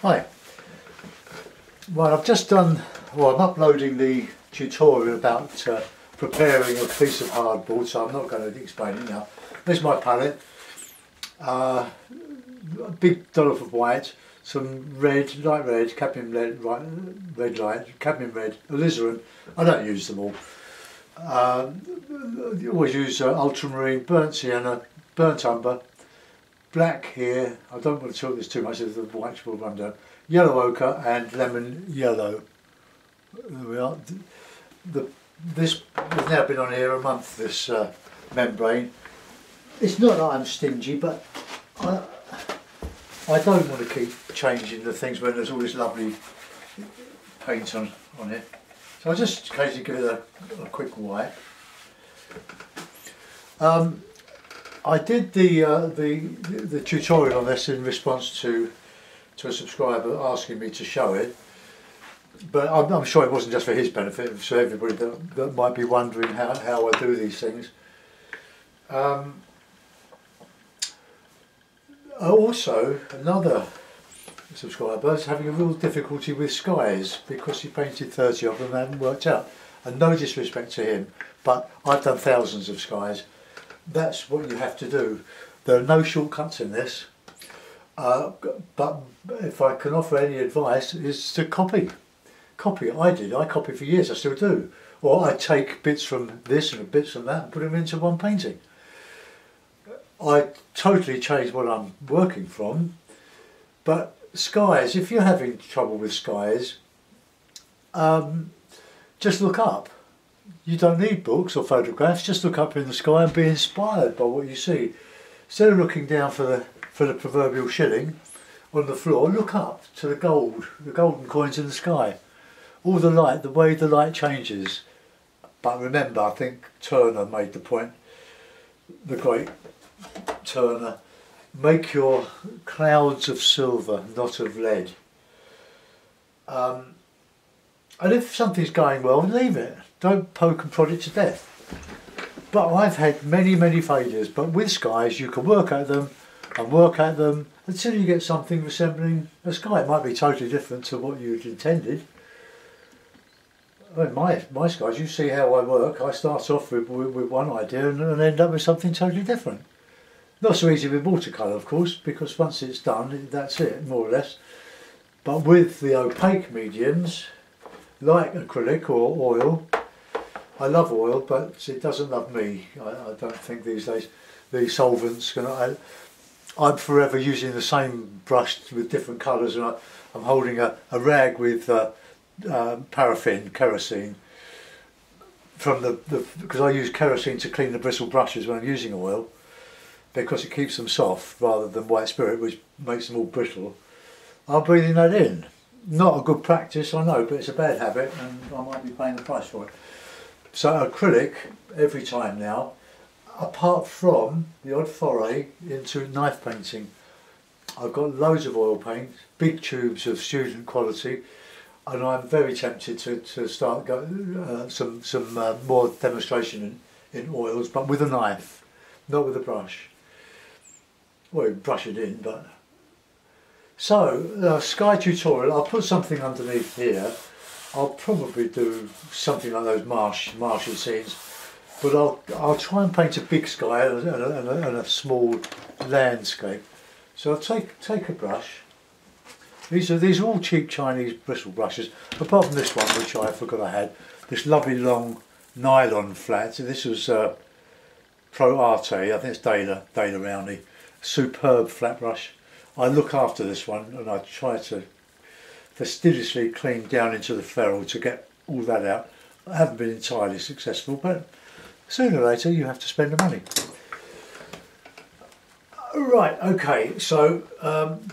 Hi. Well, I've just done, well, I'm uploading the tutorial about preparing a piece of hardboard, so I'm not going to explain it now. There's my palette, a big dollop of white, some red, light red, cadmium red, red light, cadmium red, alizarin. I don't use them all. You always use ultramarine, burnt sienna, burnt umber, black here. I don't want to talk this too much, as the white will run down. Yellow ochre and lemon yellow. There we are. This has now been on here a month, this membrane. It's not that I'm stingy, but I don't want to keep changing the things when there's all this lovely paint on it. So I'll just occasionally give it a quick wipe. I did the tutorial on this in response to a subscriber asking me to show it, but I'm sure it wasn't just for his benefit, so everybody that might be wondering how I do these things. Also, another subscriber is having a real difficulty with skies because he painted 30 of them and they haven't worked out. And no disrespect to him, but I've done thousands of skies. That's what you have to do. There are no shortcuts in this, but if I can offer any advice, is to copy. I copied for years, I still do. Or I take bits from this and bits from that and put them into one painting. I totally changed what I'm working from, but skies, if you're having trouble with skies, just look up. You don't need books or photographs, just look up in the sky and be inspired by what you see. Instead of looking down for the proverbial shilling on the floor, look up to the golden coins in the sky. All the light, the way the light changes. But remember, I think Turner made the point, the great Turner, make your clouds of silver, not of lead. And if something's going well, leave it. Don't poke and prod it to death. But I've had many failures, but with skies you can work at them and work at them until you get something resembling a sky. It might be totally different to what you'd intended. I mean, my skies, you see how I work. I start off with one idea and end up with something totally different. Not so easy with watercolour, of course, because once it's done, that's it, more or less. But with the opaque mediums, like acrylic or oil, I love oil, but it doesn't love me. I don't think these days these solvents can. I'm forever using the same brush with different colours, and I'm holding a rag with paraffin, kerosene, from because I use kerosene to clean the bristle brushes when I'm using oil, because it keeps them soft rather than white spirit, which makes them all brittle. I'm breathing that in. Not a good practice, I know, but it's a bad habit, and I might be paying the price for it. So acrylic every time now, apart from the odd foray into knife painting. I've got loads of oil paint, big tubes of student quality, and I'm very tempted to start some more demonstration in oils, but with a knife, not with a brush. Well, you brush it in, but... So, sky tutorial, I'll put something underneath here. I'll probably do something like those marshy scenes, but I'll try and paint a big sky and a small landscape. So I'll take a brush. These are all cheap Chinese bristle brushes, apart from this one, which I forgot I had. This lovely long nylon flat. This was Pro Arte, I think it's Dana Rowney. Superb flat brush. I look after this one and I try to fastidiously clean down into the ferrule to get all that out. I haven't been entirely successful, but sooner or later you have to spend the money. Right, okay, so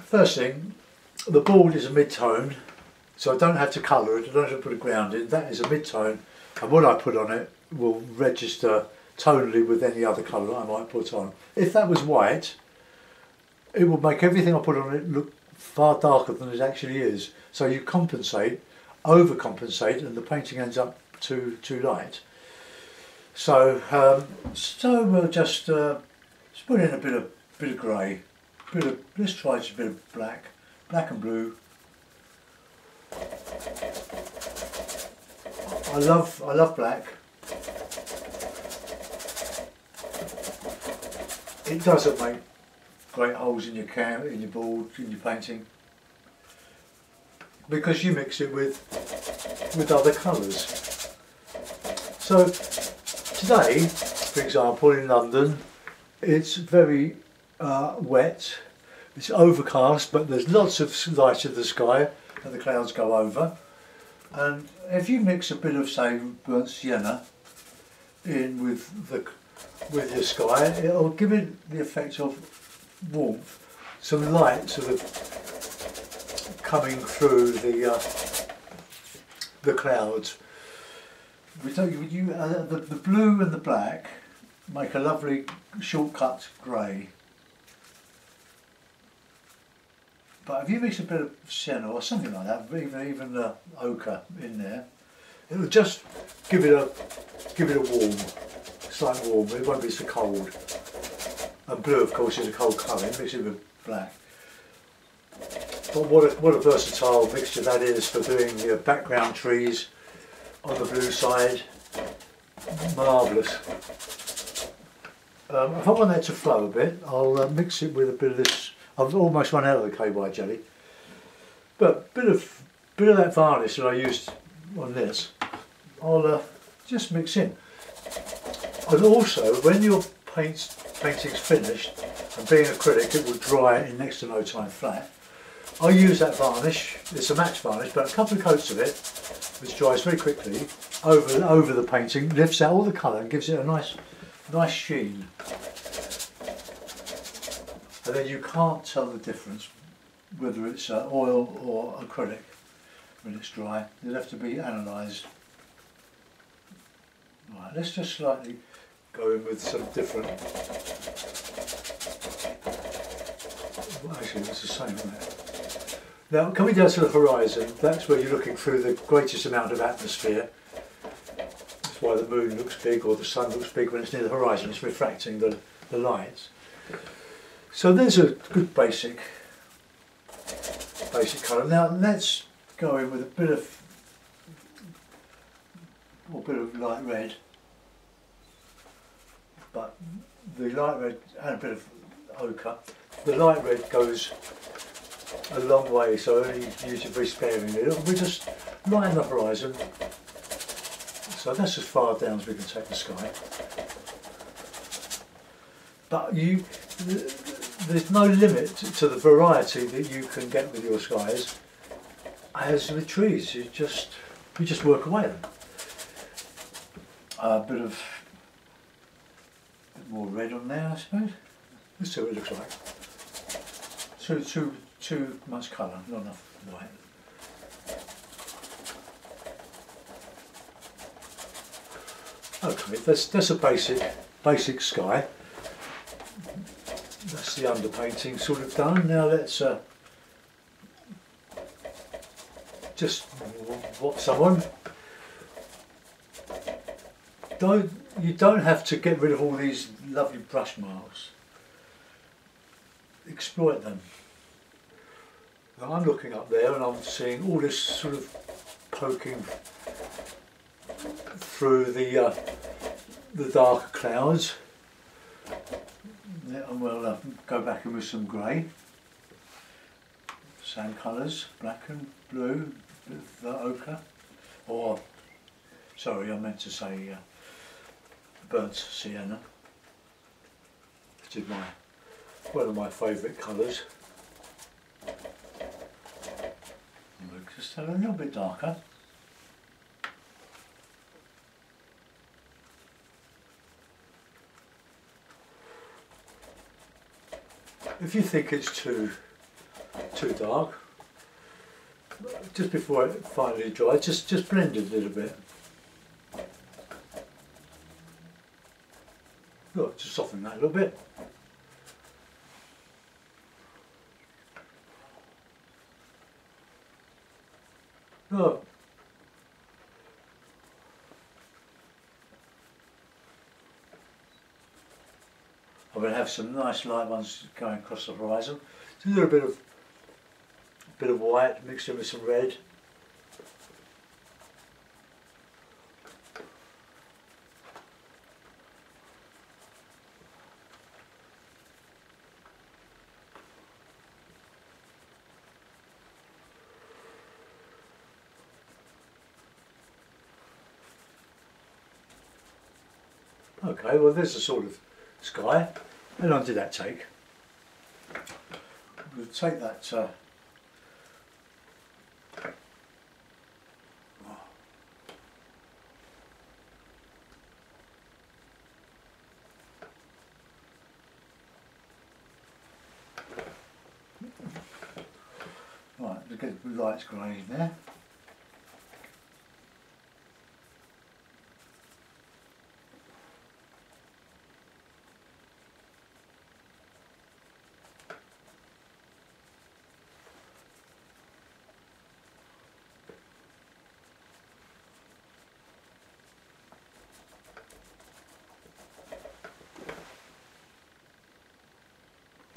first thing, the board is a mid-tone, so I don't have to colour it, I don't have to put a ground in. That is a mid-tone, and what I put on it will register tonally with any other colour that I might put on. If that was white, it will make everything I put on it look far darker than it actually is. So you compensate, overcompensate, and the painting ends up too light. So we'll just put in a bit of grey, let's try just a bit of black and blue, I love black. It doesn't make great holes in your in your board, in your painting, because you mix it with other colours. So today, for example, in London, it's very wet. It's overcast, but there's lots of light in the sky, and the clouds go over. And if you mix a bit of, say, burnt sienna in with your sky, it'll give it the effect of warmth, some light sort of coming through the clouds. The blue and the black make a lovely shortcut grey. But if you mix a bit of sienna or something like that, even ochre in there, it will just give it a warm, slight warm. It won't be so cold. And blue, of course, is a cold colour. Mix it with black. But what a versatile mixture that is for doing your background trees on the blue side. Marvellous. If I want that to flow a bit, I'll mix it with a bit of this. I've almost run out of the KY jelly, but a bit of that varnish that I used on this, I'll just mix in. And also, when your painting's finished, and being acrylic, it will dry in next to no time flat. I use that varnish. It's a match varnish, but a couple of coats of it, which dries very quickly, over the painting, lifts out all the colour and gives it a nice sheen. And then you can't tell the difference whether it's oil or acrylic when it's dry. It'll have to be analysed. Right, let's just slightly go in with some different. Well, actually, it's the same, isn't it? Now, coming down to the horizon, that's where you're looking through the greatest amount of atmosphere. That's why the moon looks big or the sun looks big when it's near the horizon. It's refracting the lights. So there's a good basic colour. Now let's go in with a bit of light red, but the light red and a bit of ochre. The light red goes a long way, so only use it very sparingly. We just line the horizon, so that's as far down as we can take the sky. But there's no limit to the variety that you can get with your skies. As with trees, you just work away at them. A bit more red on there, I suppose. Let's see what it looks like. Too much colour, not enough white. Okay, that's a basic sky. That's the underpainting sort of done. Now let's just watch someone. You don't have to get rid of all these lovely brush marks. Exploit them. Now I'm looking up there and I'm seeing all this sort of poking through the darker clouds. Yeah, and we'll go back in with some grey. Same colours, black and blue, with ochre. Or, sorry, I meant to say burnt sienna, which is one of my favourite colours. We'll just have a little bit darker. If you think it's too dark, just before it finally dries, just blend it a little bit. Look, just soften that a little bit. Look. I'm going to have some nice light ones going across the horizon. Just a little bit of white mixed in with some red. Okay, well there's a sort of sky. How long did that take? We'll take that right, let's get the lights grey in there.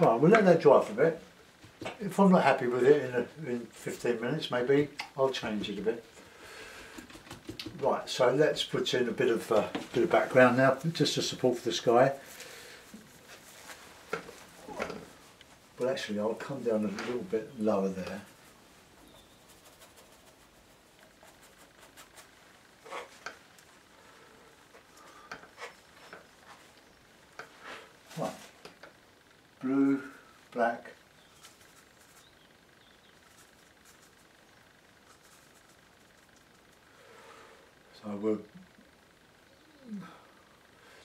Right, we'll let that dry for a bit. If I'm not happy with it in 15 minutes maybe, I'll change it a bit. Right, so let's put in a bit of background now, just to support for the sky. Well actually I'll come down a little bit lower there. Right, blue, black. So we'll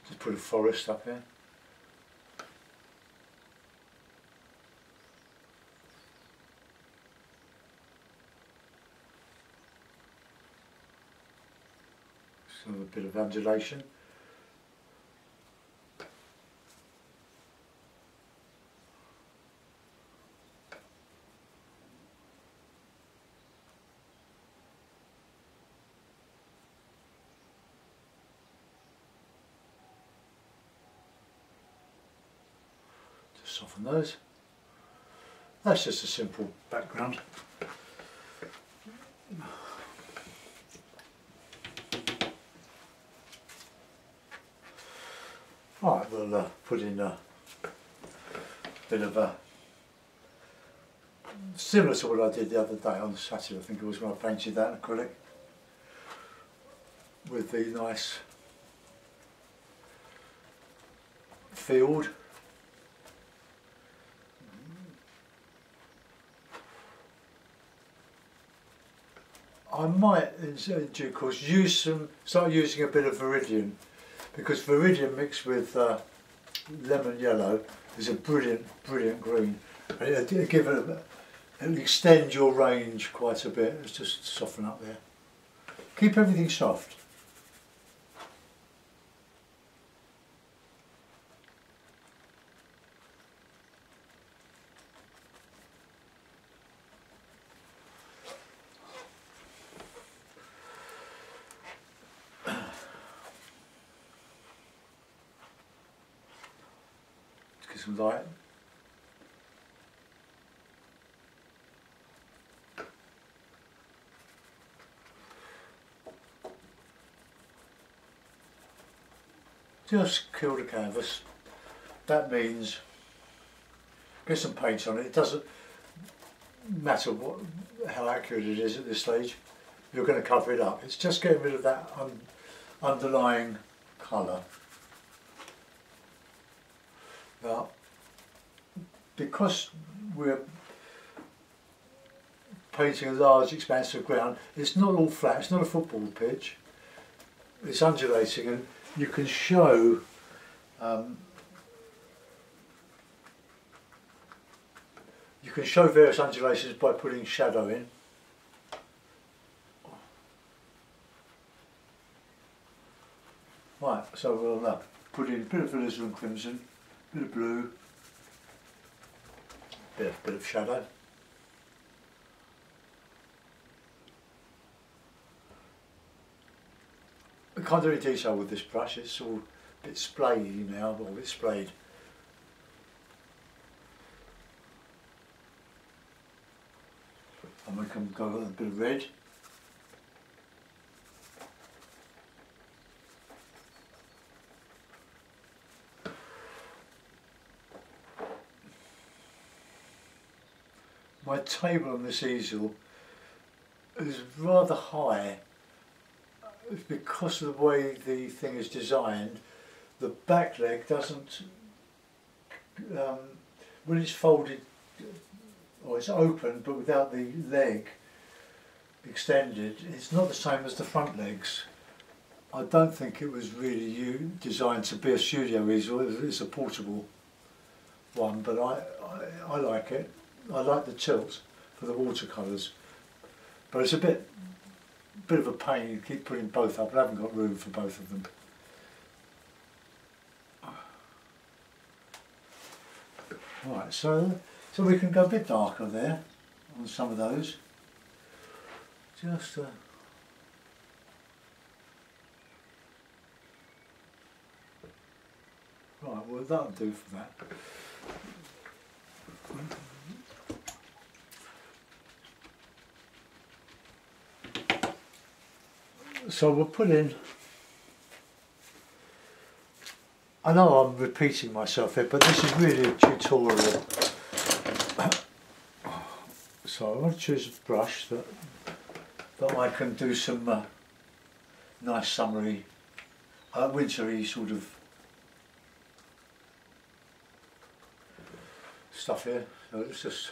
just put a forest up here. So a bit of undulation. Soften those. That's just a simple background. Right, we'll put in a bit of a similar to what I did the other day on Saturday, I think it was, when I painted that in acrylic with the nice field. I might, in due course, start using a bit of Viridian, because Viridian mixed with lemon yellow is a brilliant green. It'll give it it'll extend your range quite a bit. Let's just soften up there. Keep everything soft. Get some light. Just kill the canvas. That means get some paint on it. It doesn't matter how accurate it is at this stage. You're going to cover it up. It's just getting rid of that underlying colour. Now, because we're painting a large expanse of ground, it's not all flat. It's not a football pitch. It's undulating, and you can show various undulations by putting shadow in. Right, so we'll put in a bit of alizarin crimson, a bit of blue, bit of shadow. I can't do any detail with this brush, it's all a bit splayy now, or a bit splayed. And we can go with a bit of red. My table on this easel is rather high because of the way the thing is designed. the back leg doesn't, when it's folded, or it's open but without the leg extended, it's not the same as the front legs. I don't think it was really designed to be a studio easel. It's a portable one, but I like it. I like the tilt for the watercolours, but it's a bit of a pain. You keep putting both up. I haven't got room for both of them. Right, so we can go a bit darker there on some of those. Just right, well that'll do for that. So we'll put in, I know I'm repeating myself here, but this is really a tutorial. So I want to choose a brush that I can do some nice summery, wintry sort of stuff here. So it's just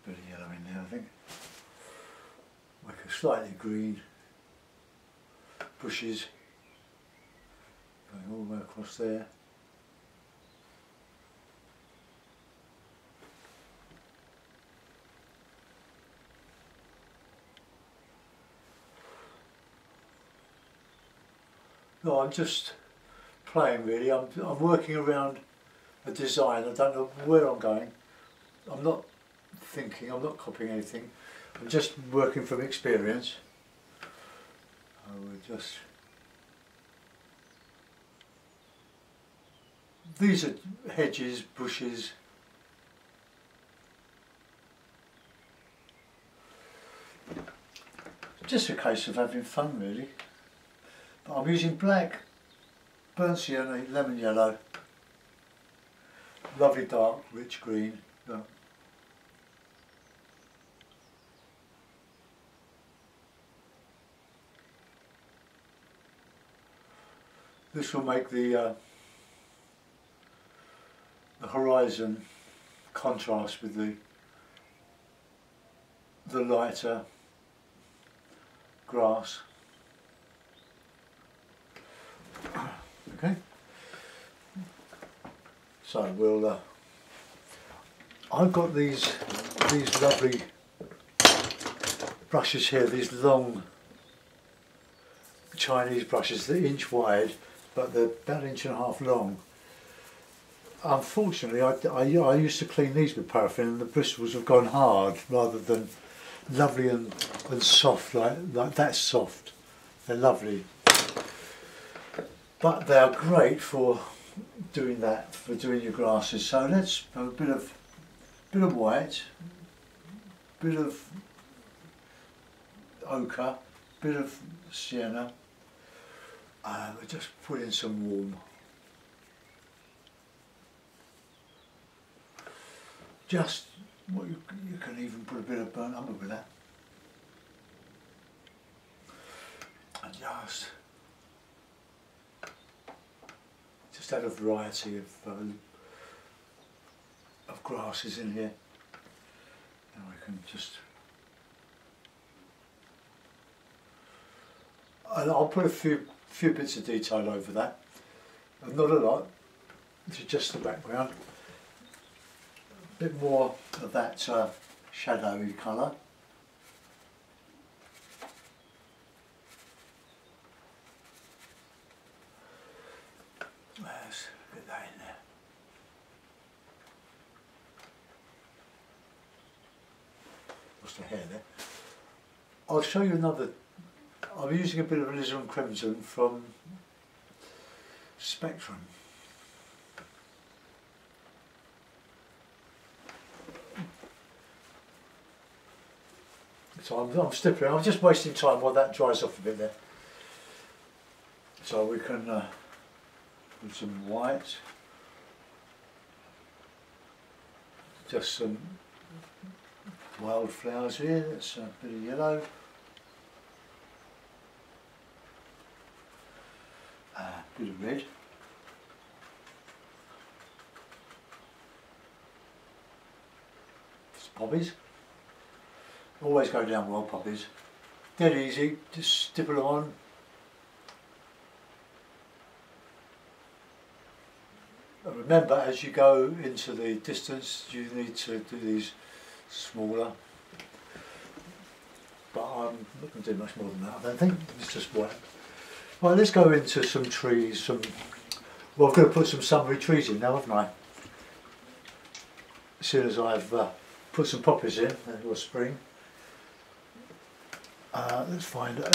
bit of yellow in there, I think. Make a slightly green, bushes going all the way across there. No, I'm just playing really. I'm working around a design. I don't know where I'm going. I'm not thinking, I'm not copying anything. I'm just working from experience. I would just... These are hedges, bushes. Just a case of having fun really. But I'm using black, burnt sienna, lemon yellow, lovely dark, rich green. No. This will make the horizon contrast with the lighter grass. Okay. So we'll. I've got these lovely brushes here. These long Chinese brushes. They're inch wide, but they're about 1.5 inches long. Unfortunately, I used to clean these with paraffin, and the bristles have gone hard rather than lovely and soft like that soft. They're lovely, but they are great for doing that, for doing your grasses. So let's have a bit of white, bit of ochre, bit of sienna. We'll just put in some warm. Just, well, you can even put a bit of burnt umber with that. And just add a variety of grasses in here. And we can just, and I'll put a few bits of detail over that. Not a lot. This is just the background. A bit more of that shadowy colour. Let's get that in there. What's the hair there? I'll show you another. I'm using a bit of alizarin crimson from Spectrum. So I'm stippling. I'm just wasting time while that dries off a bit there. So we can put some white. just some wildflowers here, that's a bit of yellow. A bit of red. Some poppies. Always go down well, poppies. Dead easy, just stipple them on. And remember, as you go into the distance, you need to do these smaller. But I'm not going to do much more than that, I don't think. It's just white. Right, let's go into some trees. Well, I've got to put some summery trees in now, haven't I? As soon as I've put some poppies in, or spring. Let's find a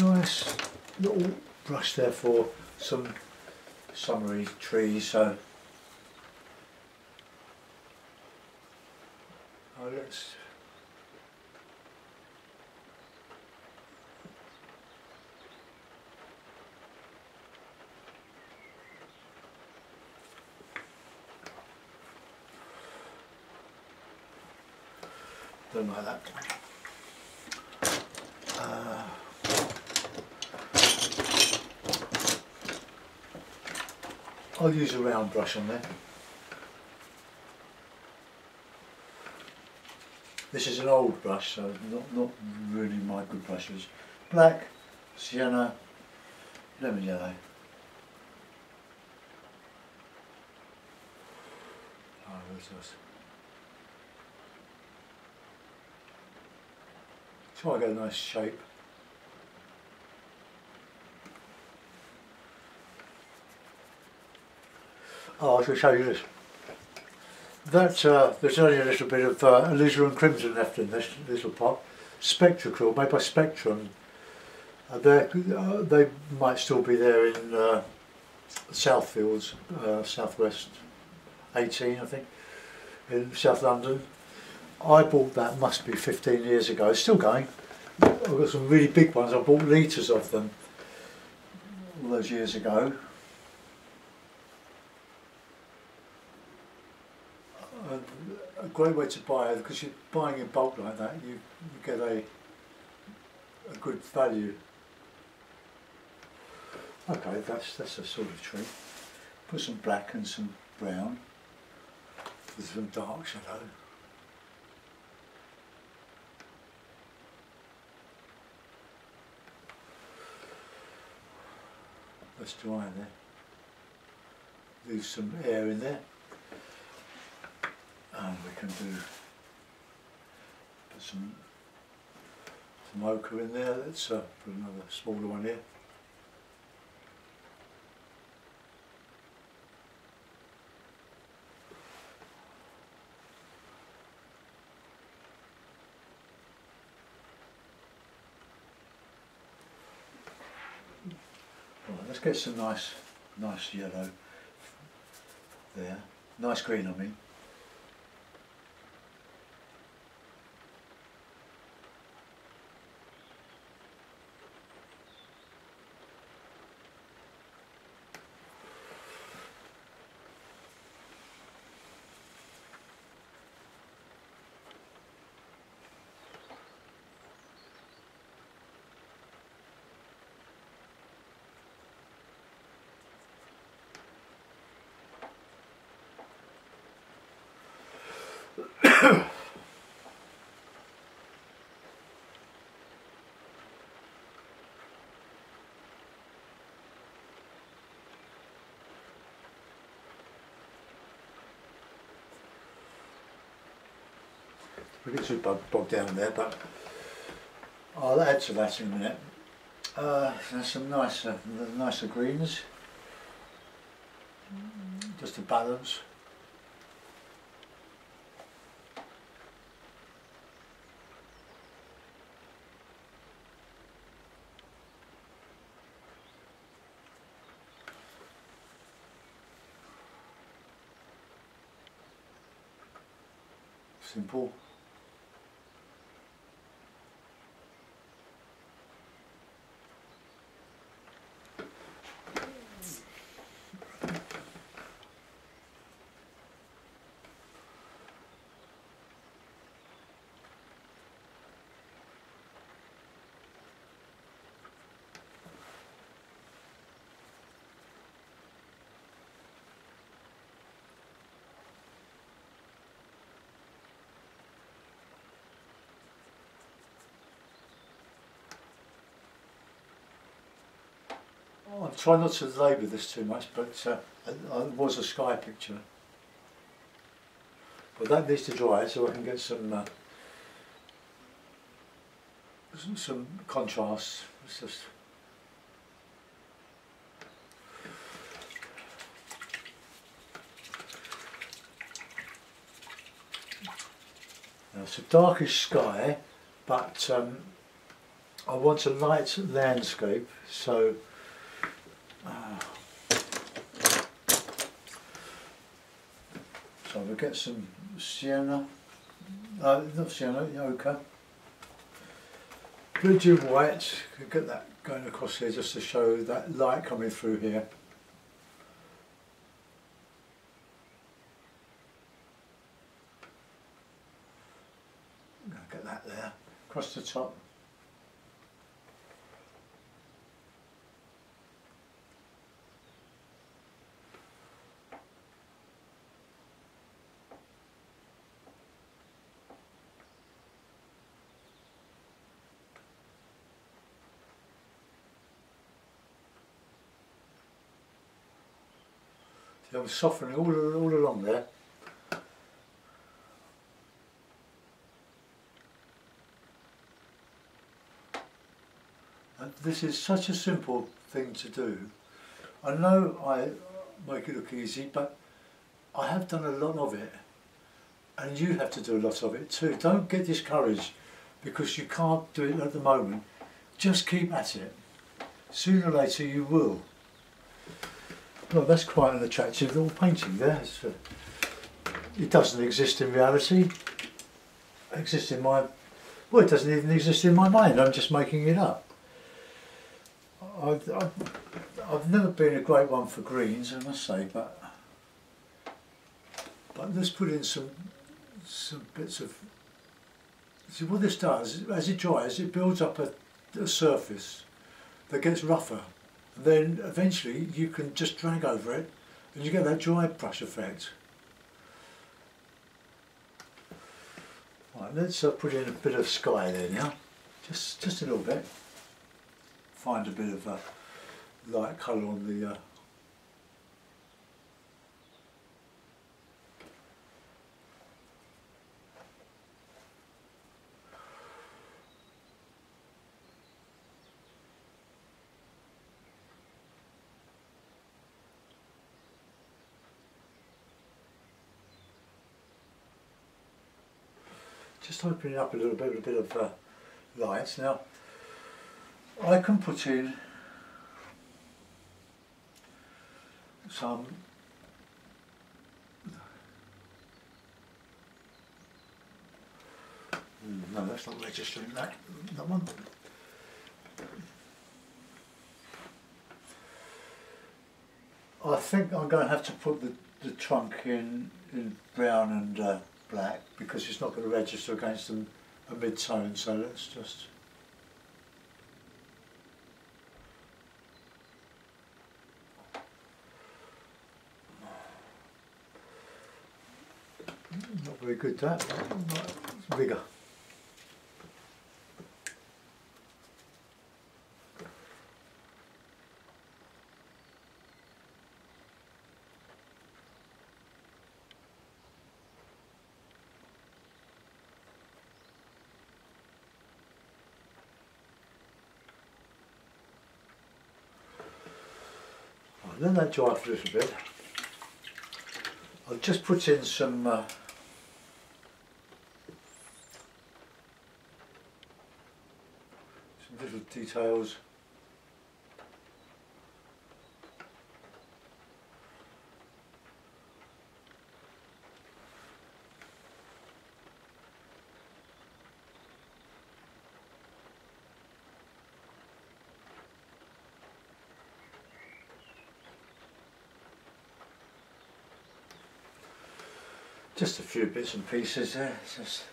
nice little brush there for some summery trees. So let's don't like that. I'll use a round brush on there. This is an old brush, so not really my good brushes. Black, sienna, lemon yellow. Oh, where's this? Try to get a nice shape. Oh, I should show you this. There's only a little bit of alizarin crimson left in this little pot. Spectracryl, made by Spectrum. They might still be there in Southfields, Southwest 18, I think, in South London. I bought that, must be 15 years ago. It's still going. I've got some really big ones. I bought litres of them all those years ago. A great way to buy it, because you're buying in bulk like that, you get a good value. Okay, that's a sort of tree. Put some black and some brown with some dark shadow. That's dry there. Leave some air in there. And we can put some ochre in there. Let's put another smaller one here. Right, let's get some nice yellow there. Nice green, I mean. We get too bogged down there, but I'll add to that in a minute. There's some nicer greens, just to balance. Simple. I'm trying not to labour this too much, but it was a sky picture. But that needs to dry so I can get some contrast. It's just now, it's a darkish sky, but I want a light landscape, so we'll get some sienna, not sienna, ochre. Bridge of white, get that going across here just to show that light coming through here. Get that there, across the top. I'm softening all along there. And this is such a simple thing to do. I know I make it look easy, but I have done a lot of it. And you have to do a lot of it too. Don't get discouraged because you can't do it at the moment. Just keep at it. Sooner or later you will. Well, that's quite an attractive little painting there. It doesn't exist in reality. It exists in my... Well, it doesn't even exist in my mind. I'm just making it up. I've never been a great one for greens, I must say, but let's put in some bits of... See, what this does, as it dries, it builds up a surface that gets rougher. Then eventually you can just drag over it and you get that dry brush effect. Right, let's put in a bit of sky there now, just a little bit. Find a bit of light colour on the just opening up a little bit with a bit of light. Now I can put in some no, that's not registering that one. I think I'm going to have to put the trunk in brown and black because it's not going to register against a mid-tone, so let's just... Not very good that, it's bigger. Let that dry for a little bit. I'll just put in some little details. Just a few bits and pieces there. Just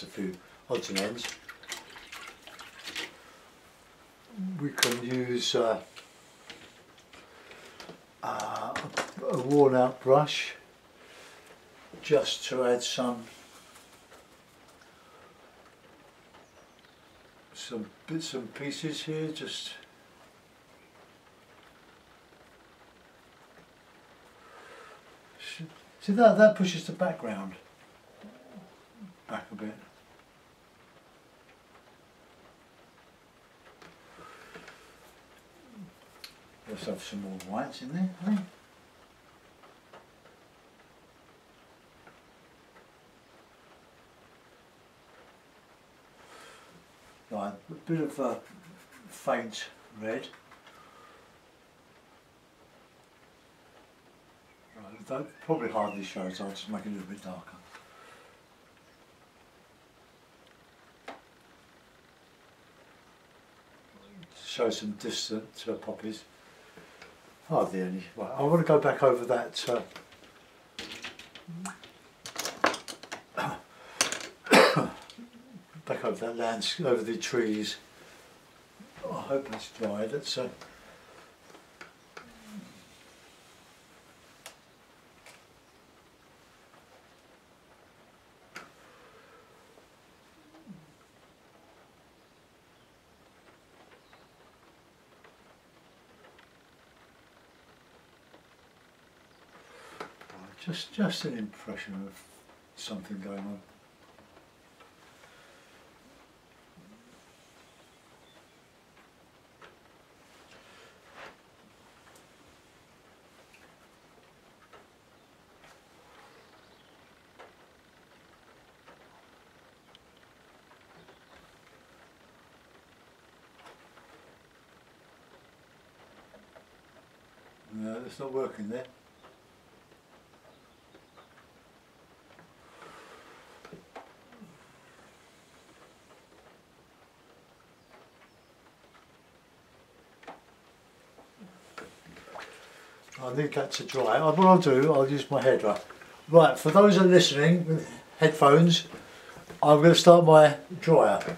a few odds and ends. We can use a worn out brush just to add some some bits and pieces here, just see that pushes the background back a bit. Let's have some more whites in there, eh? Right, a bit of faint red. Right, that probably hardly shows, I'll just make it a little bit darker. Show some distant poppies. Hardly any. Right, I want to go back over that back over that landscape, over the trees. Oh, I hope that's dry. Let's just an impression of something going on. No, it's not working there. I need that to dry. What I'll do, I'll use my hairdryer. Right, for those that are listening with headphones, I'm going to start my dryer.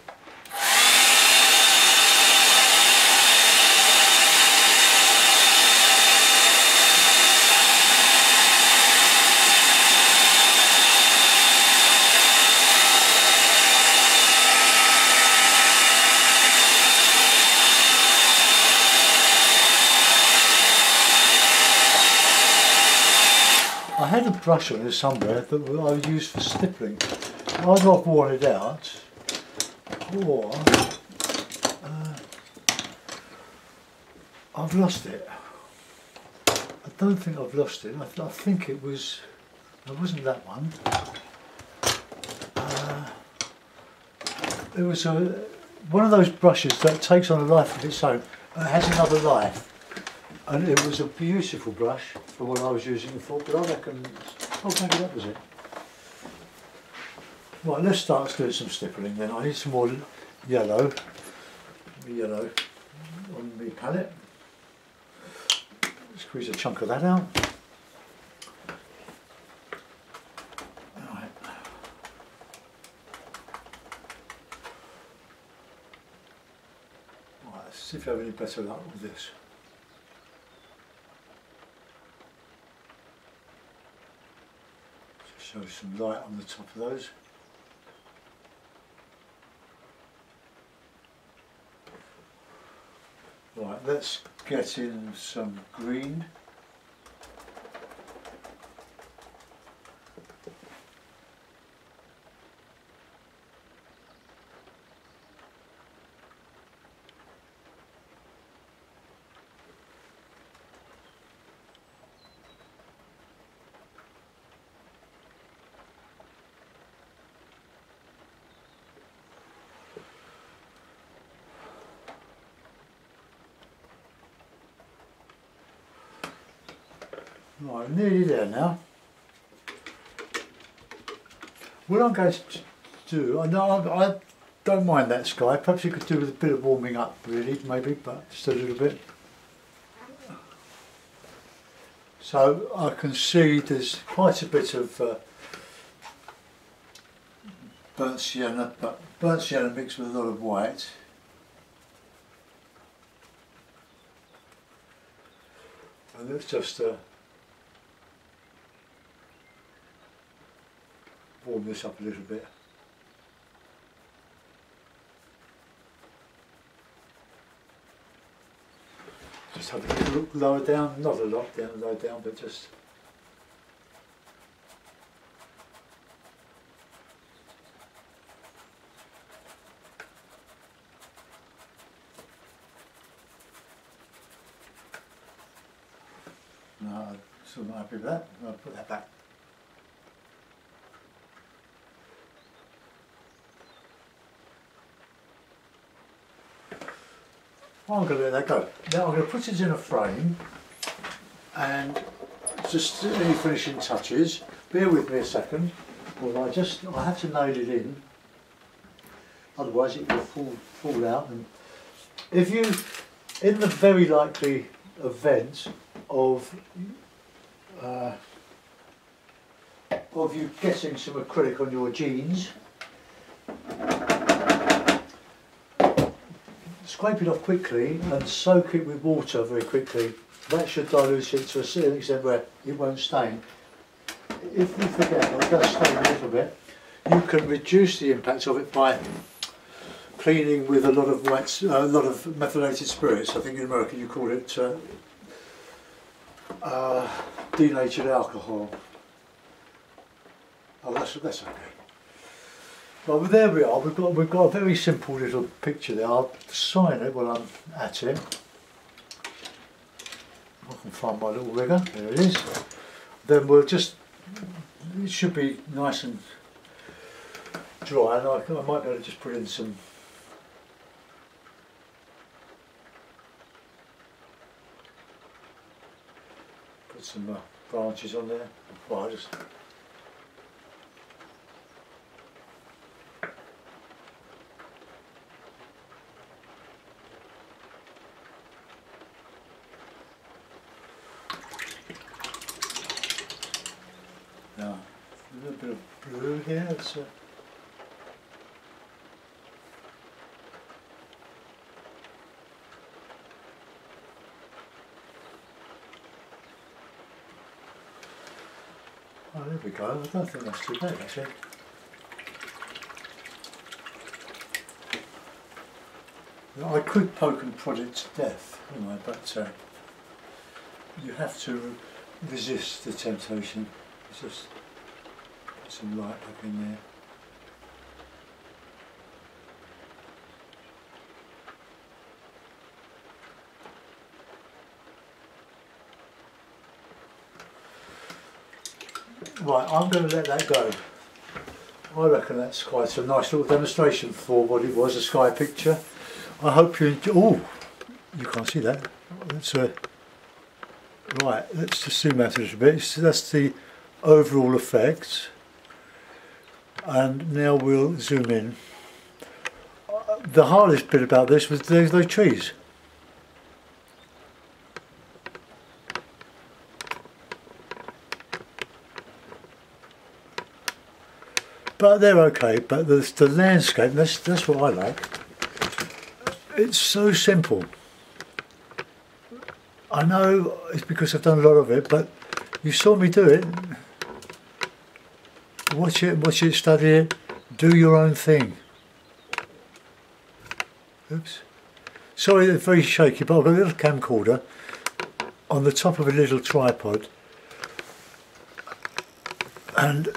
I had a brush on here somewhere that I used for stippling. Either I've worn it out, or I've lost it. I don't think I've lost it. I think it wasn't that one. It was one of those brushes that takes on a life of its own. It has another life. And it was a beautiful brush for what I was using it for, but I reckon, oh maybe that was it. Right, let's start doing some stippling then. I need some more yellow on the palette. Squeeze a chunk of that out. Right. Right, let's see if I have any better luck with this. Show some light on the top of those. Right, let's get in some green. Right, I'm nearly there now. What I'm going to do, I don't mind that sky, perhaps you could do with a bit of warming up really, maybe, but just a little bit. So I can see there's quite a bit of burnt sienna, but burnt sienna mixed with a lot of white. And let's just warm this up a little bit. Just have a little look lower down, not a lot down, low down, but just. No, I'm still not happy with that. I'll put that back. I'm going to let that go. Now I'm going to put it in a frame and just any finishing touches. Bear with me a second, or I have to nail it in, otherwise it will fall out. And if you, in the very likely event of you getting some acrylic on your jeans, scrape it off quickly and soak it with water very quickly. That should dilute it to a certain extent where it won't stain. If you forget, or it does stain a little bit, you can reduce the impact of it by cleaning with a lot of methylated spirits. I think in America you call it denatured alcohol. Oh, that's okay. Well, there we are. We've got a very simple little picture there. I'll sign it while I'm at it. I can find my little rigger. There it is. Then we'll just. It should be nice and dry, and I might be able to just put in some. Put some branches on there. Well, I just. Now, a little bit of blue here. Oh, there we go. I don't think that's too bad actually. I could poke and prod it to death, couldn't I? But you have to resist the temptation. Just put some light back in there. Right, I'm going to let that go. I reckon that's quite a nice little demonstration for what it was, a sky picture. I hope you enjoy. Oh, you can't see that. That's right, let's just zoom out a little bit. So that's the overall effect, and now we'll zoom in. The hardest bit about this was those trees. But they're okay, but the landscape, that's what I like. It's so simple. I know it's because I've done a lot of it, but you saw me do it. Watch it, study it, do your own thing. Oops. Sorry, it's very shaky, but I've got a little camcorder on the top of a little tripod, and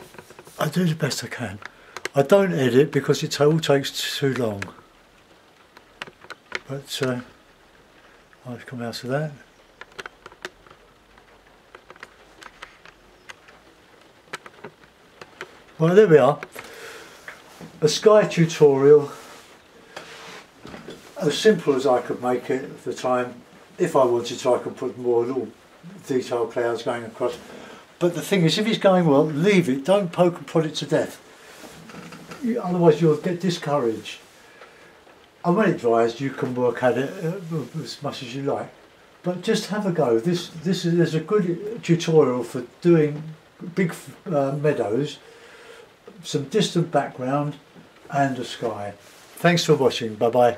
I do the best I can. I don't edit because it all takes too long. But I've come out of that. Well, there we are. A sky tutorial, as simple as I could make it at the time. If I wanted to, I could put more little detailed clouds going across. But the thing is, if it's going well, leave it. Don't poke and prod it to death. Otherwise you'll get discouraged. And when it dries, you can work at it as much as you like. But just have a go. There's a good tutorial for doing big meadows, some distant background and a sky. Thanks for watching. Bye bye.